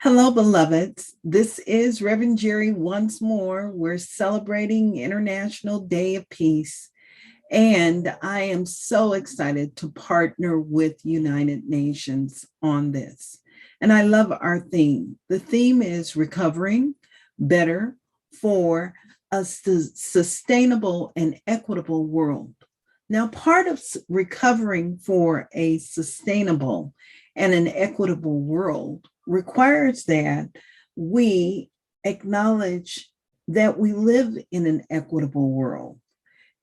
Hello, beloveds. This is Reverend Jerry once more. We're celebrating International Day of Peace, and I am so excited to partner with United Nations on this. And I love our theme. The theme is recovering better for a sustainable and equitable world. Now, part of recovering for a sustainable and an equitable world requires that we acknowledge that we live in an equitable world,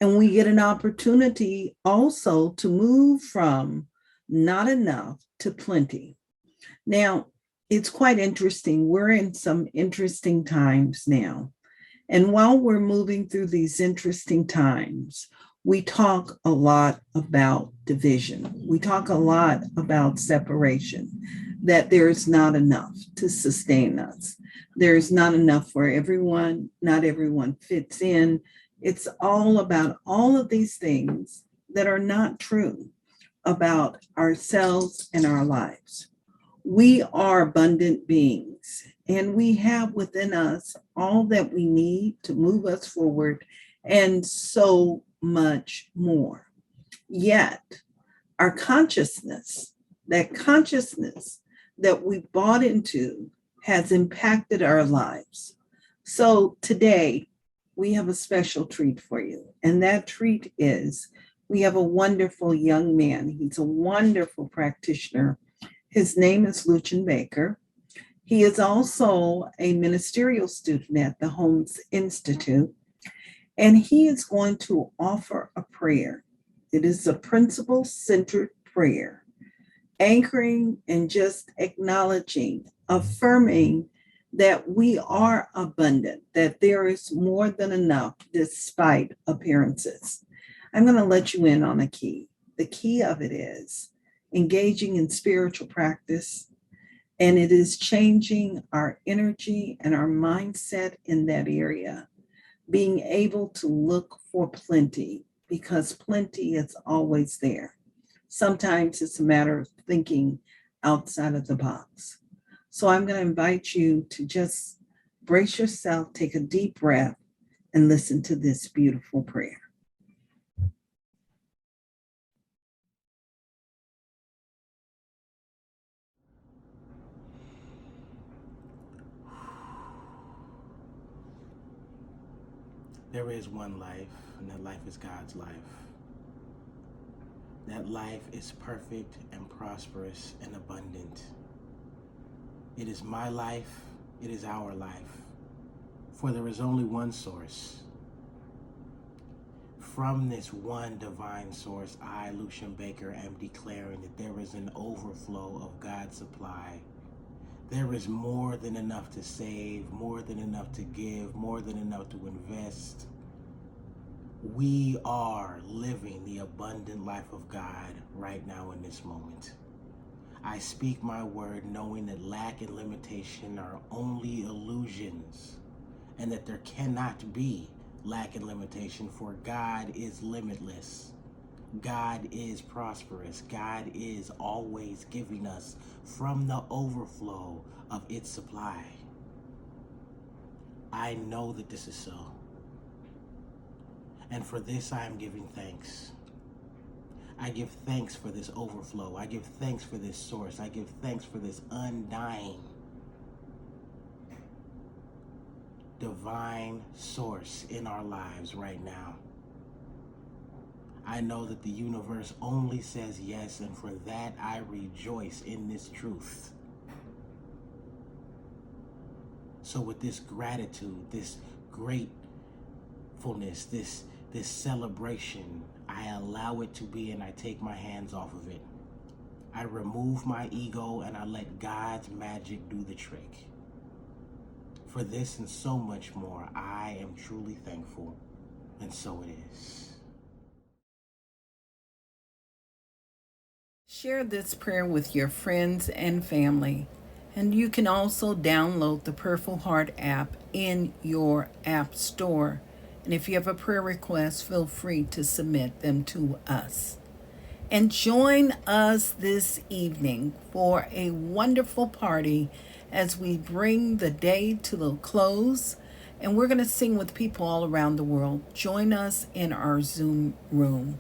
and we get an opportunity also to move from not enough to plenty. Now, it's quite interesting. We're in some interesting times now. And while we're moving through these interesting times, we talk a lot about division. We talk a lot about separation, that there's not enough to sustain us. There's not enough for everyone. Not everyone fits in. It's all about all of these things that are not true about ourselves and our lives. We are abundant beings, and we have within us all that we need to move us forward and so much more. Yet, our consciousness, that consciousness that we bought into, has impacted our lives. So today, we have a special treat for you. And that treat is we have a wonderful young man. He's a wonderful practitioner. His name is Luchan Baker. He is also a ministerial student at the Holmes Institute, and he is going to offer a prayer. It is a principle-centered prayer, anchoring and just acknowledging, affirming that we are abundant, that there is more than enough despite appearances. I'm going to let you in on a key. The key of it is engaging in spiritual practice, and it is changing our energy and our mindset in that area, being able to look for plenty, because plenty is always there. Sometimes it's a matter of thinking outside of the box. So I'm going to invite you to just brace yourself, take a deep breath, and listen to this beautiful prayer. There is one life, and that life is God's life. That life is perfect and prosperous and abundant. It is my life, it is our life, for there is only one source. From this one divine source, I, Luchan Baker, am declaring that there is an overflow of God's supply. There is more than enough to save, more than enough to give, more than enough to invest. We are living the abundant life of God right now in this moment. I speak my word knowing that lack and limitation are only illusions, and that there cannot be lack and limitation, for God is limitless. God is prosperous. God is always giving us from the overflow of its supply. I know that this is so. And for this I am giving thanks. I give thanks for this overflow. I give thanks for this source. I give thanks for this undying divine source in our lives right now. I know that the universe only says yes, and for that I rejoice in this truth. So with this gratitude, this gratefulness, this celebration, I allow it to be, and I take my hands off of it. I remove my ego and I let God's magic do the trick. For this and so much more, I am truly thankful, and so it is. Share this prayer with your friends and family. And you can also download the Purple Heart app in your app store. And if you have a prayer request, feel free to submit them to us. And join us this evening for a wonderful party as we bring the day to the close. And we're going to sing with people all around the world. Join us in our Zoom room.